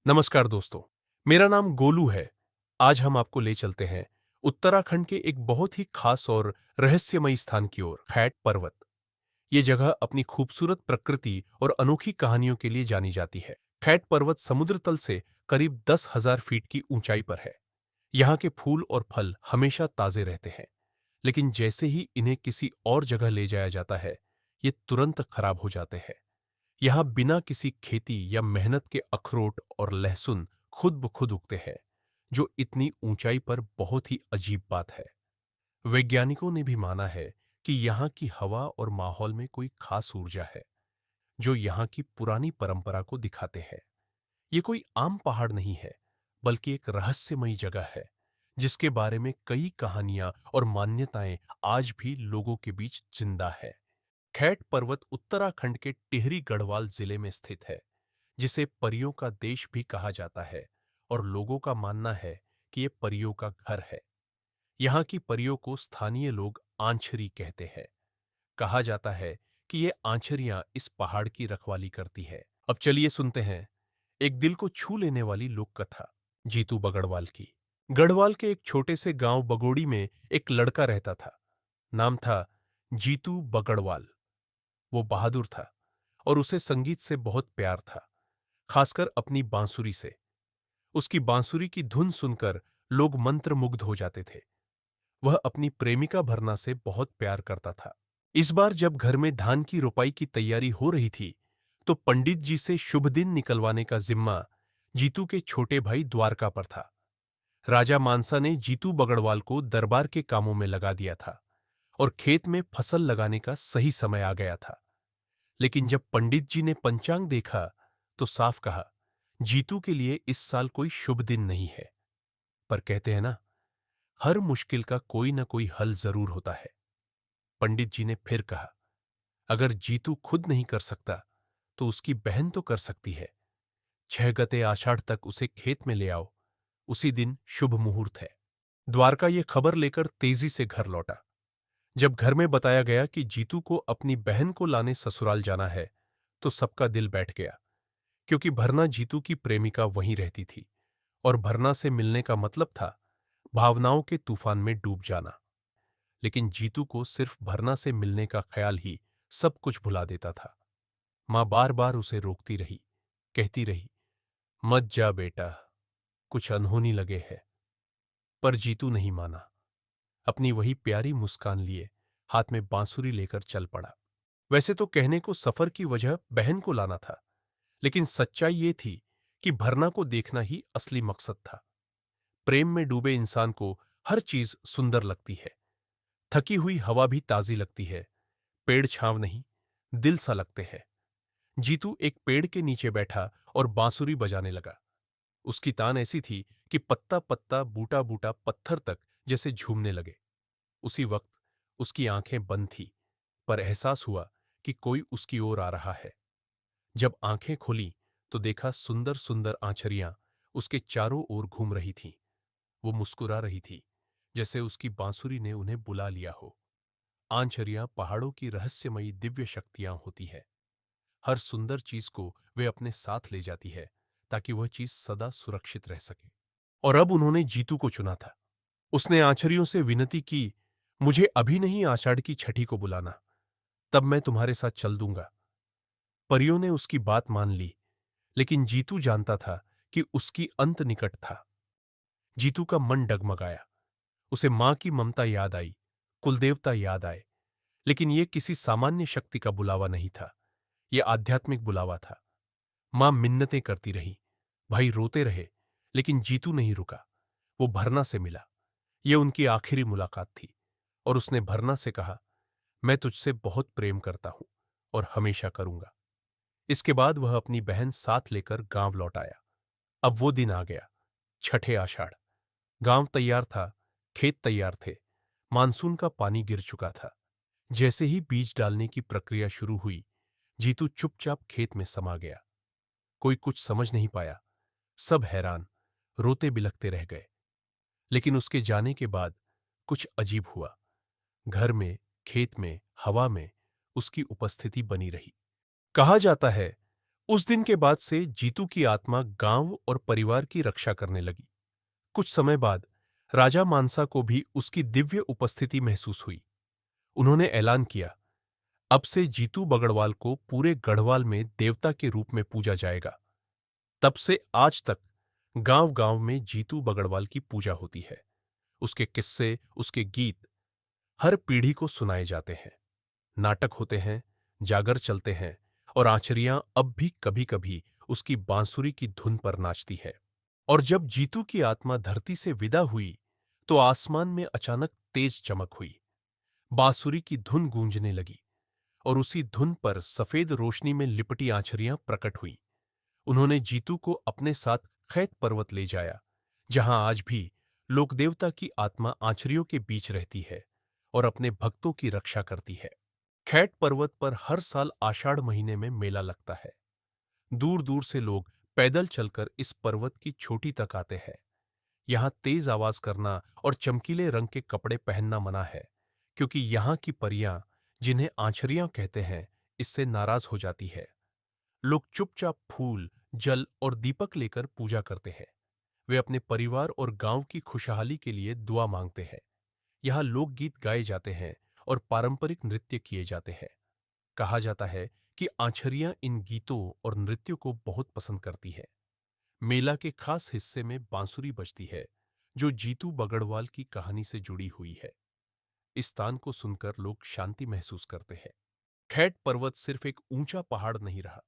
नमस्कार दोस्तों। मेरा नाम गोलू है। आज हम आपको ले चलते हैं उत्तराखंड के एक बहुत ही खास और रहस्यमयी स्थान की ओर, खैट पर्वत। ये जगह अपनी खूबसूरत प्रकृति और अनोखी कहानियों के लिए जानी जाती है। खैट पर्वत समुद्र तल से करीब 10,000 फीट की ऊंचाई पर है। यहाँ के फूल और फल हमेशा ताजे रहते हैं, लेकिन जैसे ही इन्हें किसी और जगह ले जाया जाता है, ये तुरंत खराब हो जाते हैं। यहाँ बिना किसी खेती या मेहनत के अखरोट और लहसुन खुद ब खुद उगते हैं, जो इतनी ऊंचाई पर बहुत ही अजीब बात है। वैज्ञानिकों ने भी माना है कि यहाँ की हवा और माहौल में कोई खास ऊर्जा है, जो यहाँ की पुरानी परंपरा को दिखाते हैं। ये कोई आम पहाड़ नहीं है, बल्कि एक रहस्यमयी जगह है, जिसके बारे में कई कहानियां और मान्यताएं आज भी लोगों के बीच जिंदा है। खैट पर्वत उत्तराखंड के टिहरी गढ़वाल जिले में स्थित है, जिसे परियों का देश भी कहा जाता है, और लोगों का मानना है कि ये परियों का घर है। यहाँ की परियों को स्थानीय लोग आंछरी कहते हैं। कहा जाता है कि ये आंछरियां इस पहाड़ की रखवाली करती है। अब चलिए सुनते हैं एक दिल को छू लेने वाली लोक कथा जीतू बगड़वाल की। गढ़वाल के एक छोटे से गांव बगोड़ी में एक लड़का रहता था। नाम था जीतू बगड़वाल। वो बहादुर था और उसे संगीत से बहुत प्यार था, खासकर अपनी बांसुरी से। उसकी बांसुरी की धुन सुनकर लोग मंत्रमुग्ध हो जाते थे। वह अपनी प्रेमिका भरना से बहुत प्यार करता था। इस बार जब घर में धान की रोपाई की तैयारी हो रही थी, तो पंडित जी से शुभ दिन निकलवाने का जिम्मा जीतू के छोटे भाई द्वारका पर था। राजा मानसा ने जीतू बगड़वाल को दरबार के कामों में लगा दिया था, और खेत में फसल लगाने का सही समय आ गया था। लेकिन जब पंडित जी ने पंचांग देखा, तो साफ कहा, जीतू के लिए इस साल कोई शुभ दिन नहीं है। पर कहते हैं ना, हर मुश्किल का कोई ना कोई हल जरूर होता है। पंडित जी ने फिर कहा, अगर जीतू खुद नहीं कर सकता, तो उसकी बहन तो कर सकती है। 6 गते आषाढ़ तक उसे खेत में ले आओ, उसी दिन शुभ मुहूर्त है। द्वारका ये खबर लेकर तेजी से घर लौटा। जब घर में बताया गया कि जीतू को अपनी बहन को लाने ससुराल जाना है, तो सबका दिल बैठ गया, क्योंकि भरना जीतू की प्रेमिका वहीं रहती थी, और भरना से मिलने का मतलब था भावनाओं के तूफान में डूब जाना। लेकिन जीतू को सिर्फ भरना से मिलने का ख्याल ही सब कुछ भुला देता था। मां बार बार उसे रोकती रही, कहती रही, मत जा बेटा, कुछ अनहोनी लगे है। पर जीतू नहीं माना। अपनी वही प्यारी मुस्कान लिए हाथ में बांसुरी लेकर चल पड़ा। वैसे तो कहने को सफर की वजह बहन को लाना था, लेकिन सच्चाई ये थी कि भरना को देखना ही असली मकसद था। प्रेम में डूबे इंसान को हर चीज सुंदर लगती है। थकी हुई हवा भी ताजी लगती है। पेड़ छांव नहीं, दिल सा लगते हैं। जीतू एक पेड़ के नीचे बैठा और बांसुरी बजाने लगा। उसकी तान ऐसी थी कि पत्ता पत्ता, बूटा बूटा पत्थर तक जैसे झूमने लगे। उसी वक्त उसकी आंखें बंद थी, पर एहसास हुआ कि कोई उसकी ओर आ रहा है। जब आंखें खोली, तो देखा सुंदर सुंदर आंचरियां उसके चारों ओर घूम रही थीं। वो मुस्कुरा रही थी, जैसे उसकी बांसुरी ने उन्हें बुला लिया हो। आंचरियां पहाड़ों की रहस्यमयी दिव्य शक्तियां होती है। हर सुंदर चीज को वे अपने साथ ले जाती है, ताकि वह चीज सदा सुरक्षित रह सके। और अब उन्होंने जीतू को चुना था। उसने आंचरियों से विनती की, मुझे अभी नहीं आषाढ़ की छठी को बुलाना, तब मैं तुम्हारे साथ चल दूंगा। परियों ने उसकी बात मान ली, लेकिन जीतू जानता था कि उसकी अंत निकट था। जीतू का मन डगमगाया। उसे मां की ममता याद आई, कुलदेवता याद आए। लेकिन यह किसी सामान्य शक्ति का बुलावा नहीं था, यह आध्यात्मिक बुलावा था। मां मिन्नतें करती रही, भाई रोते रहे, लेकिन जीतू नहीं रुका। वो भरना से मिला। यह उनकी आखिरी मुलाकात थी, और उसने भरना से कहा, मैं तुझसे बहुत प्रेम करता हूं और हमेशा करूंगा। इसके बाद वह अपनी बहन साथ लेकर गांव लौट आया। अब वो दिन आ गया, छठे आषाढ़। गांव तैयार था, खेत तैयार थे, मानसून का पानी गिर चुका था। जैसे ही बीज डालने की प्रक्रिया शुरू हुई, जीतू चुपचाप खेत में समा गया। कोई कुछ समझ नहीं पाया, सब हैरान, रोते बिलखते रह गए। लेकिन उसके जाने के बाद कुछ अजीब हुआ। घर में, खेत में, हवा में उसकी उपस्थिति बनी रही। कहा जाता है, उस दिन के बाद से जीतू की आत्मा गांव और परिवार की रक्षा करने लगी। कुछ समय बाद राजा मानसा को भी उसकी दिव्य उपस्थिति महसूस हुई। उन्होंने ऐलान किया, अब से जीतू बगड़वाल को पूरे गढ़वाल में देवता के रूप में पूजा जाएगा। तब से आज तक गांव-गांव में जीतू बगड़वाल की पूजा होती है। उसके किस्से, उसके गीत हर पीढ़ी को सुनाए जाते हैं। नाटक होते हैं, जागर चलते हैं और आंचरियां अब भी कभी-कभी उसकी बांसुरी की धुन पर नाचती है। और जब जीतू की आत्मा धरती से विदा हुई, तो आसमान में अचानक तेज चमक हुई। बांसुरी की धुन गूंजने लगी और उसी धुन पर सफेद रोशनी में लिपटी आंचरियां प्रकट हुई। उन्होंने जीतू को अपने साथ खैत पर्वत ले जाया, जहां आज भी लोकदेवता की आत्मा आंचरियों के बीच रहती है और अपने भक्तों की रक्षा करती है। खैट पर्वत पर हर साल आषाढ़ महीने में मेला लगता है। दूर दूर से लोग पैदल चलकर इस पर्वत की चोटी तक आते हैं। यहाँ तेज आवाज करना और चमकीले रंग के कपड़े पहनना मना है, क्योंकि यहाँ की परियां, जिन्हें आंचरियां कहते हैं, इससे नाराज हो जाती है। लोग चुपचाप फूल, जल और दीपक लेकर पूजा करते हैं। वे अपने परिवार और गांव की खुशहाली के लिए दुआ मांगते हैं। यहाँ लोकगीत गाए जाते हैं और पारंपरिक नृत्य किए जाते हैं। कहा जाता है कि आंचरियां इन गीतों और नृत्यों को बहुत पसंद करती है। मेला के खास हिस्से में बांसुरी बजती है, जो जीतू बगड़वाल की कहानी से जुड़ी हुई है। इस तान को सुनकर लोग शांति महसूस करते हैं। खैट पर्वत सिर्फ एक ऊंचा पहाड़ नहीं रहा,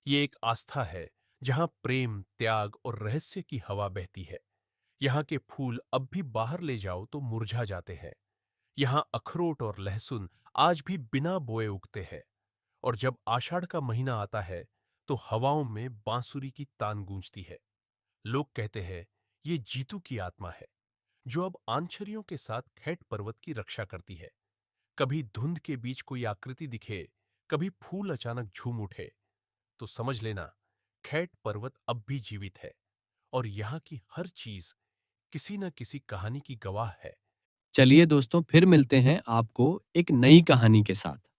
ये एक आस्था है, जहां प्रेम, त्याग और रहस्य की हवा बहती है। यहाँ के फूल अब भी बाहर ले जाओ तो मुरझा जाते हैं। यहाँ अखरोट और लहसुन आज भी बिना बोए उगते हैं। और जब आषाढ़ का महीना आता है, तो हवाओं में बांसुरी की तान गूंजती है। लोग कहते हैं, ये जीतू की आत्मा है, जो अब आंचरियों के साथ खैट पर्वत की रक्षा करती है। कभी धुंध के बीच कोई आकृति दिखे, कभी फूल अचानक झूम उठे, तो समझ लेना, खैट पर्वत अब भी जीवित है और यहाँ की हर चीज किसी न किसी कहानी की गवाह है। चलिए दोस्तों, फिर मिलते हैं आपको एक नई कहानी के साथ।